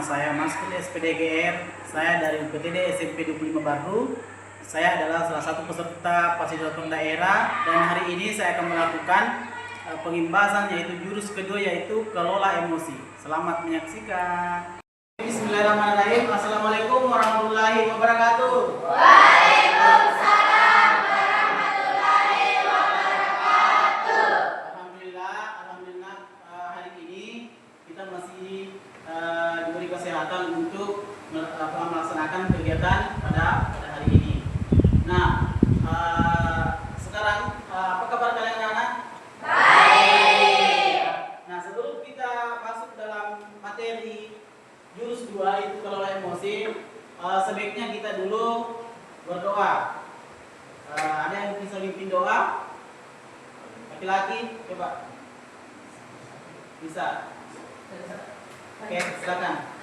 saya Maskul SPDGR. Saya dari UPTD SMP 25 Baru. Saya adalah salah satu peserta fasilitator daerah dan hari ini saya akan melakukan pengimbasan yaitu jurus kedua yaitu kelola emosi. Selamat menyaksikan. Bismillahirrahmanirrahim. Assalamualaikum warahmatullahi wabarakatuh. Waalaikumsalam warahmatullahi wabarakatuh. Alhamdulillah, hari ini kita masih diberi kesehatan untuk melaksanakan kegiatan pada hari ini. Nah, sekarang apa kabar kalian anak-anak? Baik. Nah, sebelum kita masuk dalam materi jurus 2 itu kelola emosi, sebaiknya kita dulu berdoa. Ada yang bisa mimpin doa? Laki-laki, coba. Bisa. Oke, silakan.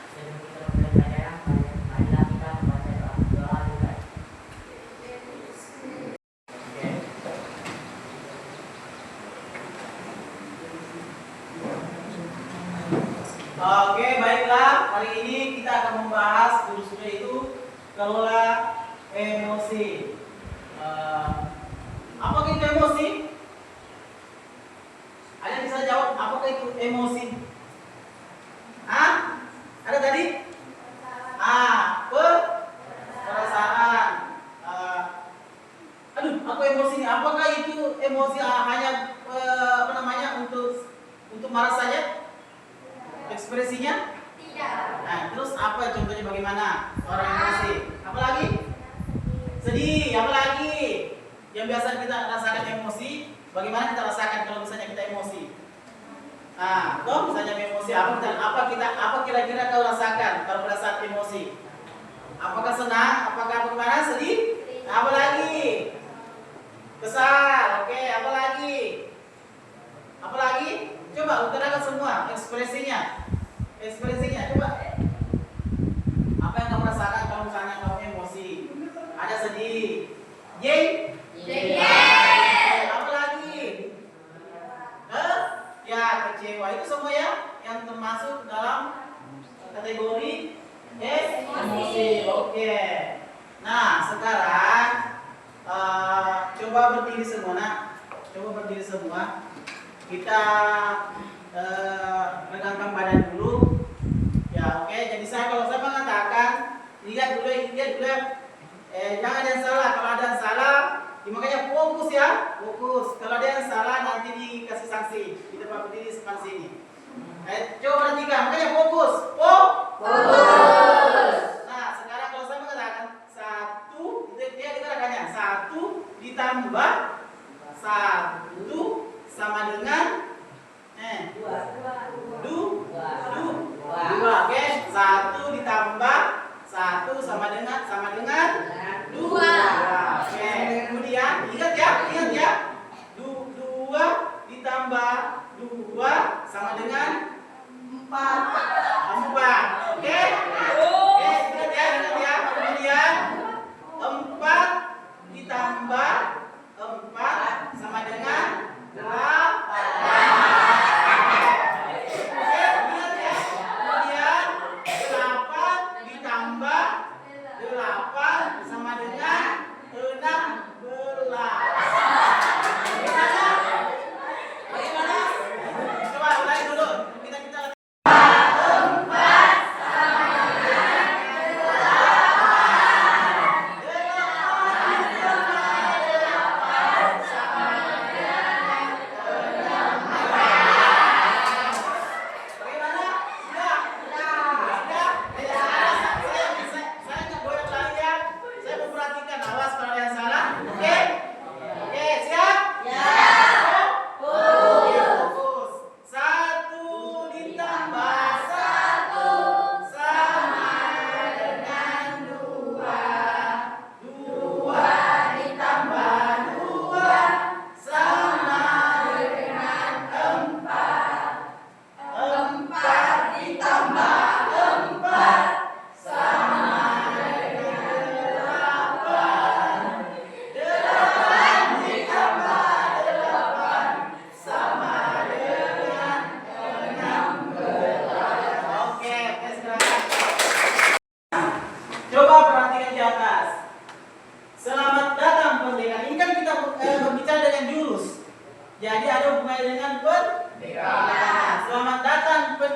Oke, baiklah. Hari ini kita akan membahas jurusnya itu kelola emosi. Apakah itu emosi? Ada yang bisa jawab apakah itu emosi? Ada tadi? Perasaan. Aku emosi nih. Apakah itu emosi hanya untuk marah saja? Ekspresinya? Tidak. Nah, terus apa contohnya bagaimana orang emosi? Apa lagi? Sedih. Apa lagi? Yang biasa kita rasakan emosi, bagaimana kita rasakan kalau misalnya kita emosi? Nah, kalau misalnya emosi apa kira-kira kau rasakan kalau pada saat emosi? Apakah senang? Apakah bagaimana? Sedih? Apa lagi? Kesal. Oke, apa lagi? Apa lagi? Coba utarakan semua ekspresinya. Ekspresinya coba. Apa yang kamu rasakan kalau misalnya kamu emosi? Ada sedih. Yay? Apa lagi? Ya, kecewa. Itu semua ya yang termasuk dalam kategori emosi. Oke. Nah, sekarang coba berdiri semua, nak. Coba berdiri semua. Kita regangkan badan dulu. Ya, oke. Jadi kalau saya mengatakan, lihat dulu ya. Jangan ada yang salah. Kalau ada yang salah, makanya fokus ya, fokus. Kalau ada yang salah nanti dikasih sanksi. Kita berdiri sepan sini. Coba perhatikan, makanya fokus. Fokus. Nah, sekarang kalau saya mengatakan 1, itu dia dikatakannya 1 ditambah 1 sama dengan 2. Oke, 1 ditambah 1 sama dengan 2. Oke, kemudian ingat ya. 2 ditambah 2 sama dengan 4. Oke? Ingat ya. Kemudian 4 ditambah 4 sama dengan 8.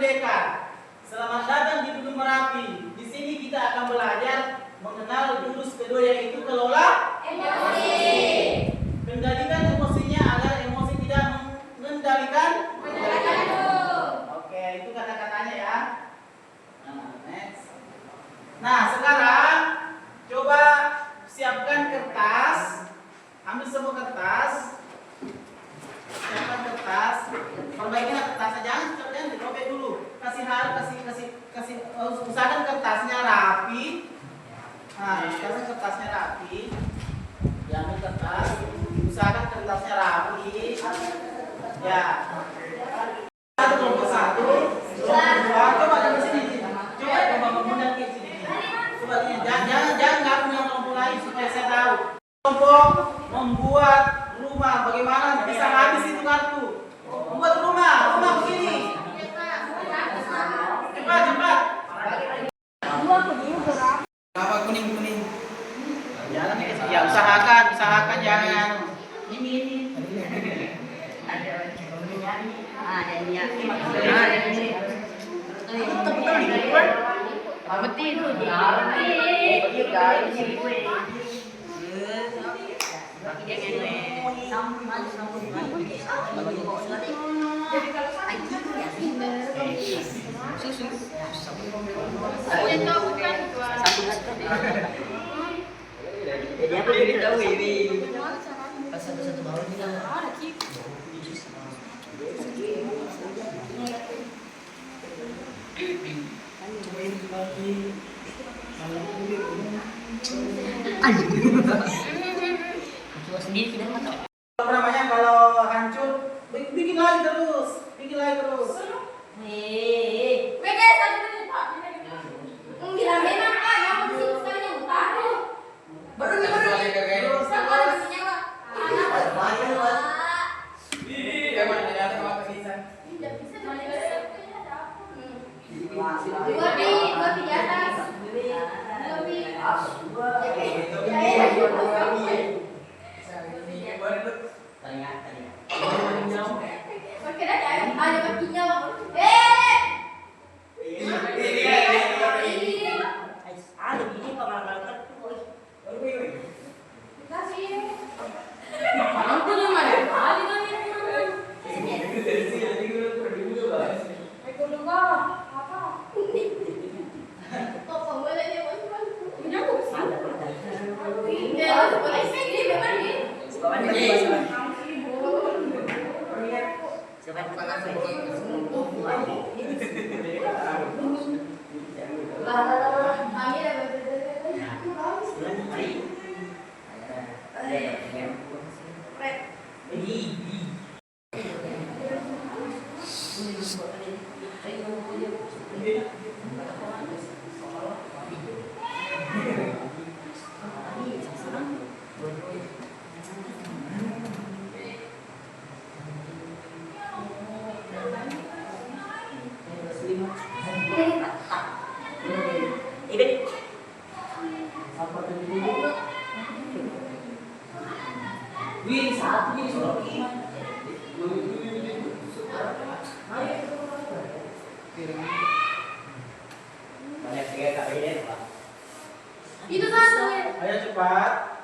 Merdeka. Selamat datang di Gunung Merapi. Di sini kita akan belajar mengenal jurus kedua yaitu kelola Emosi. Kendalikan emosinya agar emosi tidak mengendalikan. Oke, itu kata-katanya ya. Next. Nah, sekarang coba siapkan kertas. Ambil semua kertas. Siapkan kertas. Perbaikilah kertasnya, jangan dirobek dulu. Usahakan kertasnya rapi. Nah, sekarang kertasnya rapi. Diambil kertas. Usahakan kertasnya rapi. Ya. Satu kelompok satu. Kelompok dua. Coba dari sini. Coba mengundang ke sini. Coba ini. Jangan gabung dengan kelompok lain supaya saya tahu. Kelompok membuat rumah. Bagaimana bisa habis itu kartu? Membuat rumah begini. Cepat. Apa kuning? Jangan ya, usahakan jangan. Ini. Jadi apa yang tahu ini? Pas satu bawah ini ada ki. Sendiri tidak tahu. Apa namanya kalau hancur bikin lagi terus. Itu satu. Ayo cepat.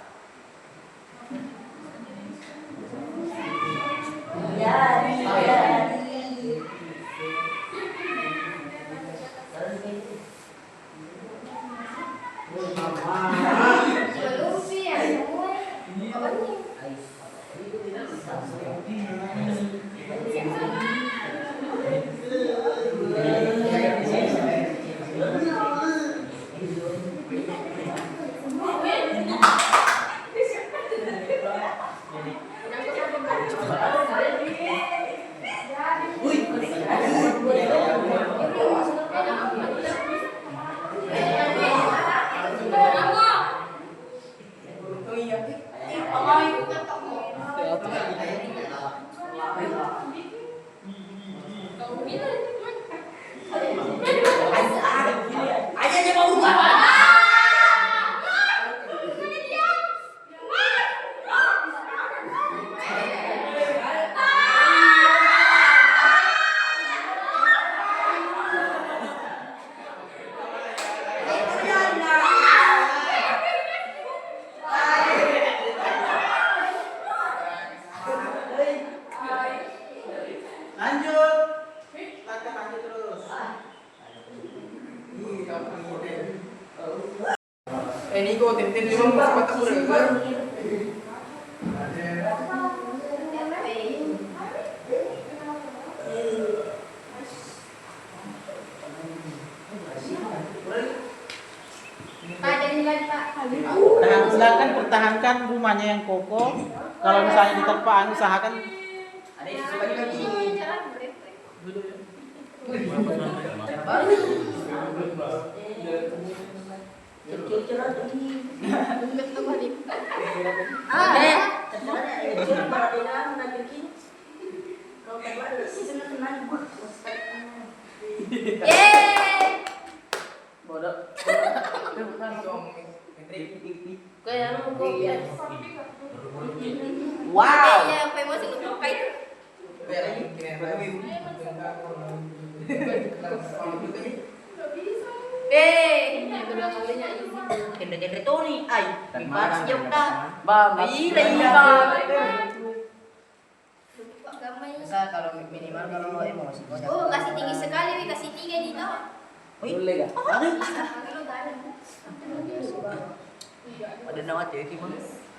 Pak, jadi lagi Pak. Silakan pertahankan rumahnya yang kokoh. Kalau misalnya diterpaan, usahakan Ada isu lagi lagi. Yeay. Bodoh. Wow. Iya, apa emosi lu buka itu? Kedua kalinya ini. Genre Tony, ay, marah, ibarat siap dan dah. Bang, Iya, iya. Gambarnya. Bisa kalau minimal kalau emosi. Oh, kasih tinggi sekali, Wi. Kasih 3 di bawah. boleh gak? Ada nawat ya, Ki, Bang.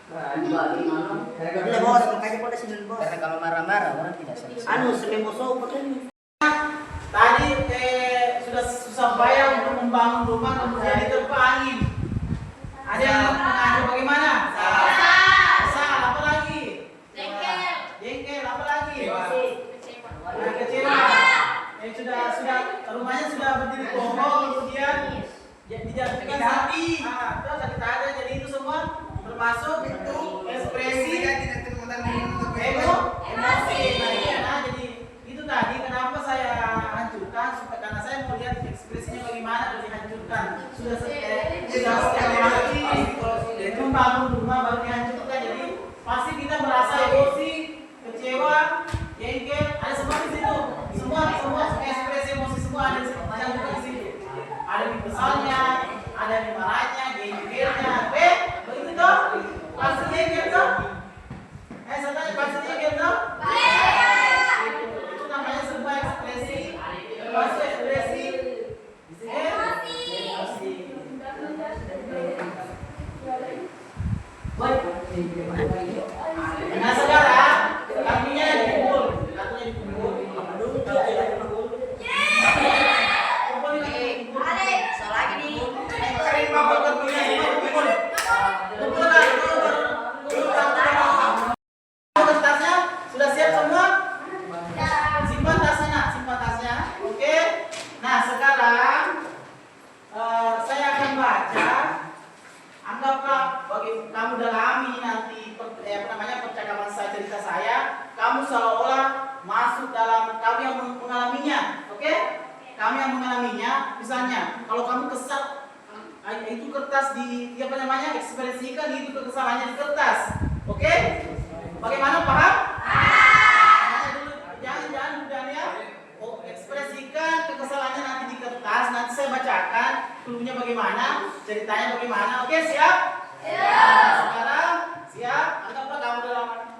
Tidak bos, makanya pada sini bos. Karena kalau marah-marah orang tidak selesai. Anu sememoso pakai Tadi sudah susah payah untuk membangun rumah kemudian diterpa angin. Ada yang mengaku bagaimana? Kesal, apa lagi? Jengkel, apa lagi? Kecewa. Yang sudah rumahnya sudah berdiri kokoh kemudian dijatuhkan sapi. Terus sakit ada, jadi itu semua termasuk ekspresi emosi. Nah, jadi itu tadi kenapa saya hancurkan karena saya mau lihat ekspresinya bagaimana dan dihancurkan. Sudah sekian mati membangun rumah baru dihancurkan. Jadi pasti kita merasa emosi, kecewa, jengkel, ada semua di situ. Semua ekspresi emosi semua ada di situ. Ada di kesalnya, ada di marahnya, jengkelnya. Begitu toh? Pasti jengkel toh? Saya tanya pasti jengkel toh? Itu namanya sebuah ekspresi. Masuk ekspresi. Emosi. Nah sekarang kakinya dipukul. So lagi nih. Tasnya sudah siap semua? Simpan tasnya nak, simpan tasnya. Oke. Nah sekarang saya akan baca. Anggaplah bagi kamu dalami nanti percakapan saya, cerita saya. Kamu seolah-olah masuk dalam kamu yang mengalaminya. Oke? Kamu yang mengalaminya. Misalnya kalau kamu kesal, itu kertas ekspresikan itu kekesalannya di kertas. Oke? Bagaimana, paham? Jangan mudah ya. Oh, ekspresikan kekesalannya nanti di kertas. Nanti saya bacakan cluenya bagaimana, ceritanya bagaimana. Oke, siap? Siap. Sekarang siap. Anggaplah kamu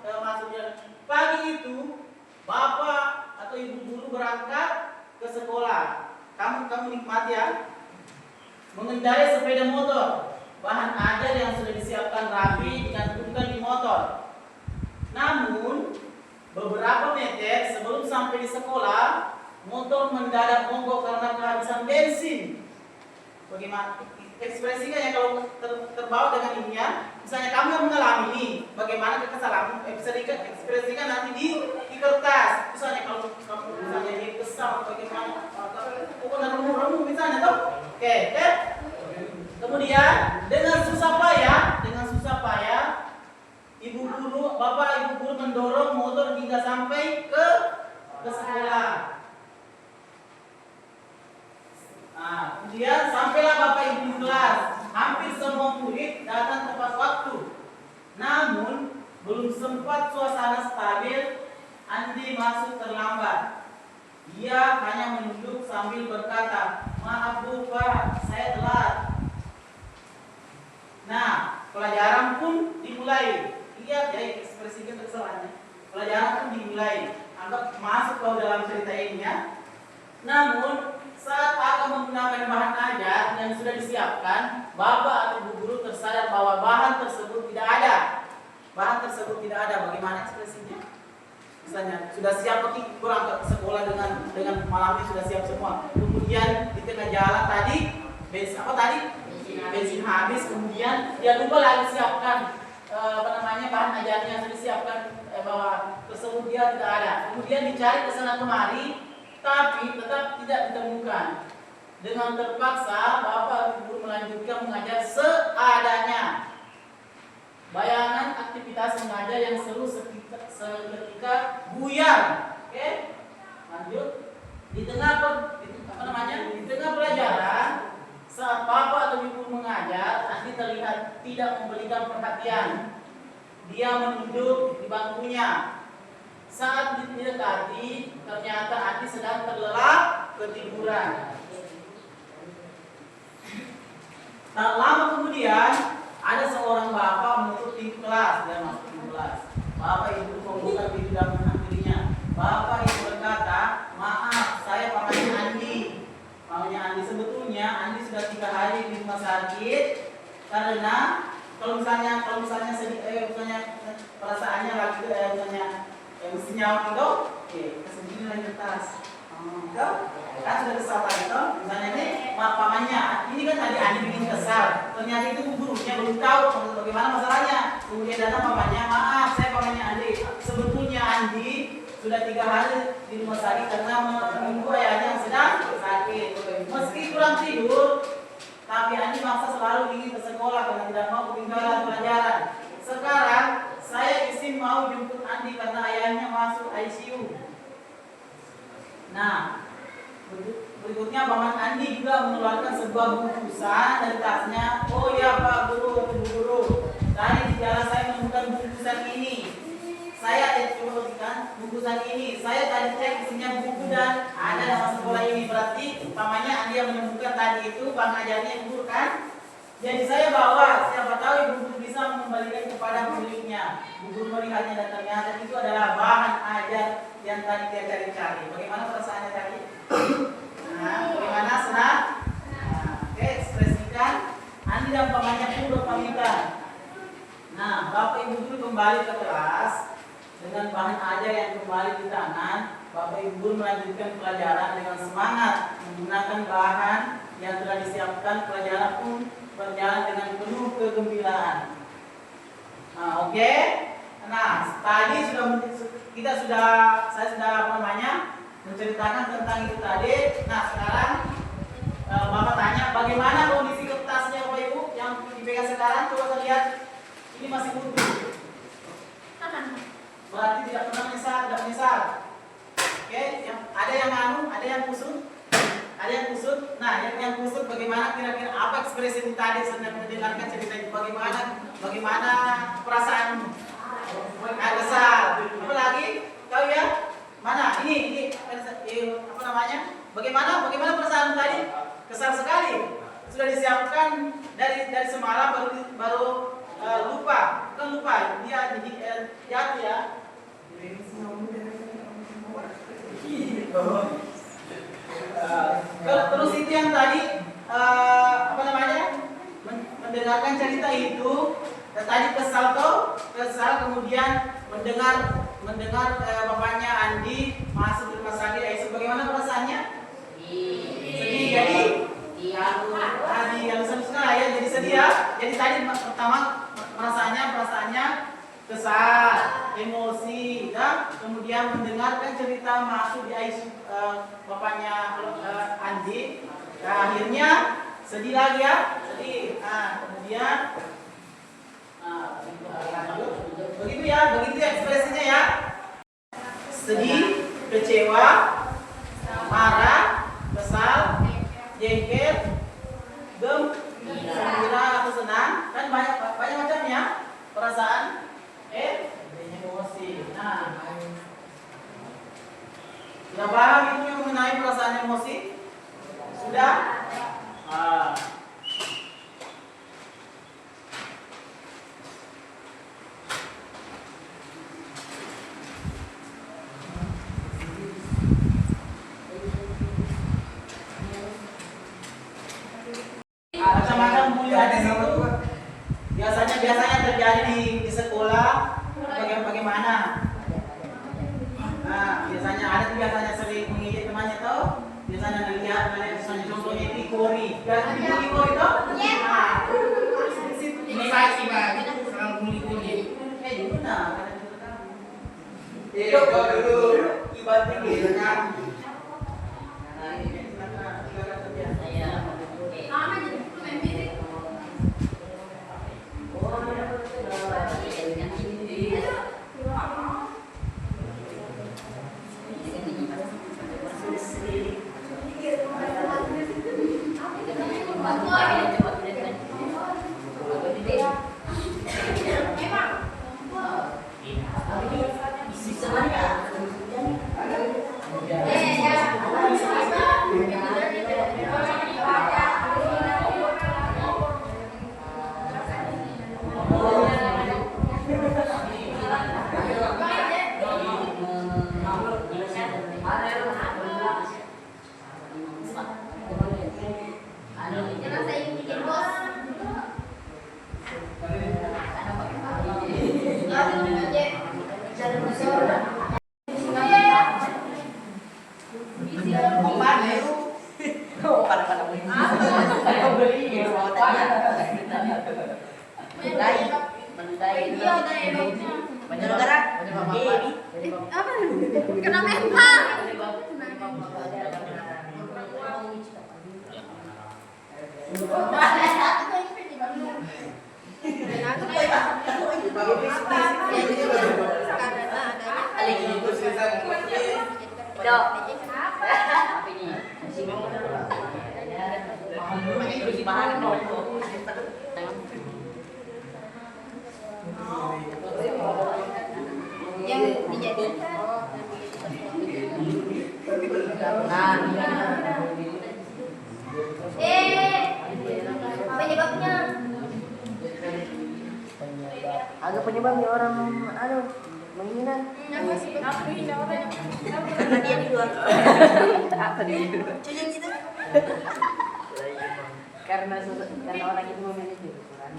dalam masuknya. Pagi itu bapak atau ibu guru berangkat ke sekolah. Kamu nikmati ya. Mengendarai sepeda motor, bahan ajar yang sudah disiapkan rapi digantungkan di motor. Namun beberapa meter sebelum sampai di sekolah, motor mendadak mogok karena kehabisan bensin. Bagaimana ekspresinya ya kalau terbawa dengan ini ya? Misalnya kamu yang mengalami ini, bagaimana kekesalanmu? Ekspresikan nanti di kertas. Misalnya kalau kamu misalnya dia kesal, bagaimana? Pokoknya remuk misalnya toh. Oke. Kemudian dengan susah payah bapak ibu guru mendorong motor hingga sampai ke sekolah. Nah, kemudian sampailah bapak ibu di kelas. Hampir semua murid datang tepat waktu. Namun belum sempat suasana stabil, Andi masuk terlambat. Dia hanya menunduk sambil berkata, "Maaf Bu Pak, saya telat." Nah, pelajaran pun dimulai. Lihat ya ekspresikan kesalahannya. Pelajaran pun dimulai. Anggap masuk kau dalam cerita ini ya. Namun saat akan menggunakan bahan ajar yang sudah disiapkan, bapak atau ibu guru tersadar bahwa bahan tersebut tidak ada. Bahan tersebut tidak ada. Bagaimana ekspresinya? Misalnya sudah siap kurang ke sekolah dengan malamnya sudah siap semua. Kemudian di tengah jalan tadi bensin habis, kemudian dia lupa lagi siapkan bahan ajarnya sudah siapkan bahwa tersebut dia tidak ada. Kemudian dicari ke sana kemari, tapi tetap tidak ditemukan. Dengan terpaksa Bapak Ibu melanjutkan mengajar seadanya. Bayangan aktivitas mengajar yang seru seketika buyar. Oke? Lanjut. Di tengah pelajaran, saat Bapak atau Ibu mengajar, Andi terlihat tidak memberikan perhatian. Dia menunduk di bangkunya. Saat didekati, ternyata Andi sedang terlelap ketiduran. Tak lama kemudian, ada seorang bapak menutup pintu kelas. Dia masuk pintu kelas. Bapak Ibu membuka pintu dan menghampirinya. Bapak Ibu berkata, maaf, saya pamannya Andi. Pamannya Andi, sebetulnya Andi sudah 3 hari di rumah sakit karena kalau misalnya perasaannya lagi mestinya itu, kesini lagi kertas. Kan sudah kesal itu, misalnya ini pamannya, ini kan tadi Andi bikin kesal, ternyata itu gurunya belum tahu bagaimana masalahnya. Kemudian datang pamannya, maaf saya pamannya Andi, sebetulnya Andi sudah 3 hari di rumah sakit karena menunggu ayahnya yang sedang sakit. Meski kurang tidur, tapi Andi maksa selalu ingin ke sekolah karena tidak mau ketinggalan pelajaran. Sekarang saya izin mau jemput Andi karena ayahnya masuk ICU. Nah, berikutnya paman Andi juga mengeluarkan sebuah bungkusan dari tasnya. Oh ya Pak Guru, Bu Guru, tadi di jalan saya menemukan bungkusan ini. Saya coba berikan bungkusan ini. Saya tadi cek isinya buku dan ada nama sekolah ini. Berarti pamannya Andi yang menemukan tadi itu bang ajarnya Guru kan? Jadi saya bawa, siapa tahu Ibu Guru bisa mengembalikan kepada pemiliknya. Bu Guru melihatnya dan ternyata itu adalah bahan ajar yang tadi dia cari-cari. Bagaimana perasaannya tadi? Nah, bagaimana senang? Nah, oke, ekspresikan. Andi dan pamannya pun berpamitan. Nah, Bapak Ibu Guru kembali ke kelas dengan bahan ajar yang kembali di tangan. Bapak Ibu Guru melanjutkan pelajaran dengan semangat menggunakan bahan yang telah disiapkan. Pelajaran pun berjalan dengan penuh kegembiraan. Nah, oke. Nah, tadi saya sudah menceritakan tentang itu tadi. Nah, sekarang Bapak tanya bagaimana kondisi kertasnya Bapak Ibu yang dipegang sekarang. Coba kita lihat, ini masih utuh. Berarti tidak pernah menyesal. Oke, ada yang kusut. Nah, yang kusut bagaimana kira-kira apa ekspresi tadi sedang mendengarkan cerita itu, bagaimana perasaanmu? Kesal. Apa lagi? Tahu ya? Mana? Ini apa namanya? Bagaimana perasaan tadi? Kesal sekali. Sudah disiapkan dari semalam baru lupa. Bukan lupa. Dia jadi jatuh ya. Terus itu yang tadi mendengarkan cerita itu. Tadi kesal kemudian mendengar bapaknya Andi masuk di rumah sakit ICU. Bagaimana perasaannya? Sedih. Jadi yang sedih ya, jadi sedih ya. Jadi tadi pertama perasaannya kesal, emosi, ya. Kemudian mendengarkan cerita masuk di ICU bapaknya Andi. Nah, akhirnya sedih lagi ya, sedih. Nah, kemudian begitu ya ekspresinya ya. Sedih, kecewa, marah, kesal, jengkel, gembira atau senang, kan banyak macamnya perasaan, emosi. Nah, sudah paham itu yang mengenai perasaan emosi? Sudah? Macam-macam mulia di situ. kori. Ganti bunyi kori toh? Nah, Ini pasti Pak, sekarang kuli-kuli. di mana? Coba dulu. Ibaratnya gitu. Nah, ini silakan kerja. Saya Kena mental. Yang dijadikan penyebabnya agak penyebabnya orang menghina. Karena dia di luar. Apa dia? Cucuk gitu. Karena orang itu memiliki ukuran.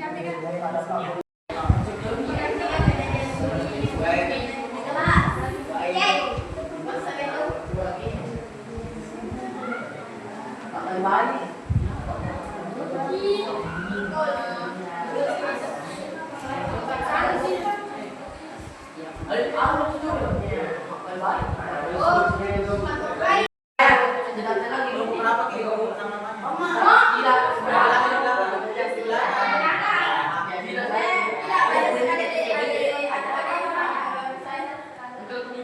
Kenapa gitu namanya?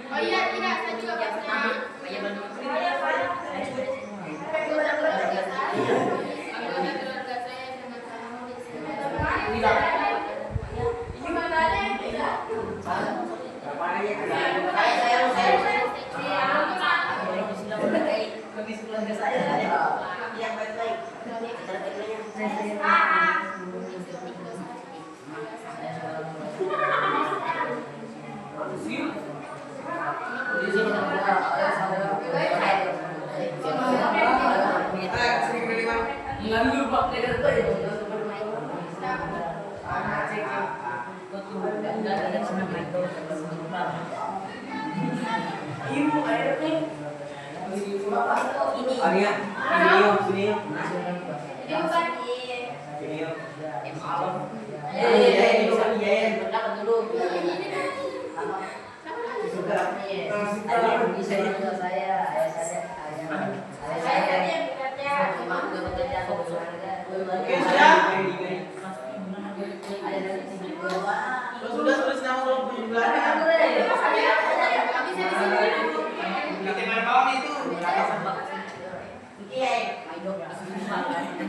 Oh iya, tidak, saya juga pernah. Keluarga saya yang baik-baik. Cara baik-baiknya. Ibu airnya Arya, sini yuk, sini yuk. Ini bukan Sini yuk. Oke, sudah? Sudah senang belum di belakang?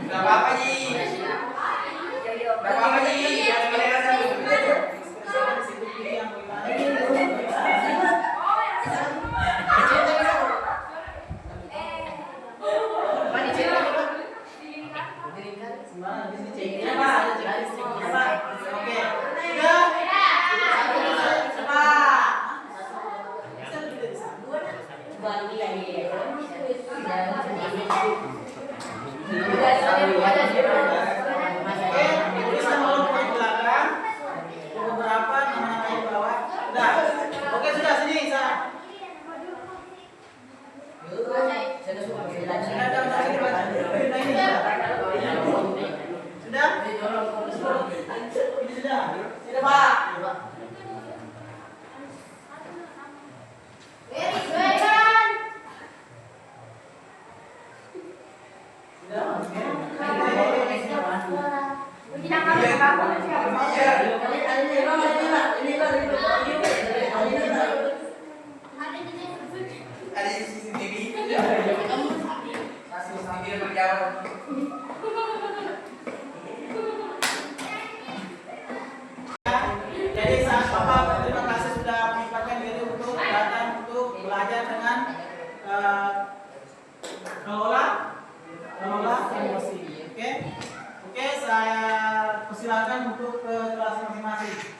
Gak apa-apa Ji. Gak apa-apa Ji. Sudah, kelola emosi. Oke, saya persilakan untuk ke kelas masing-masing.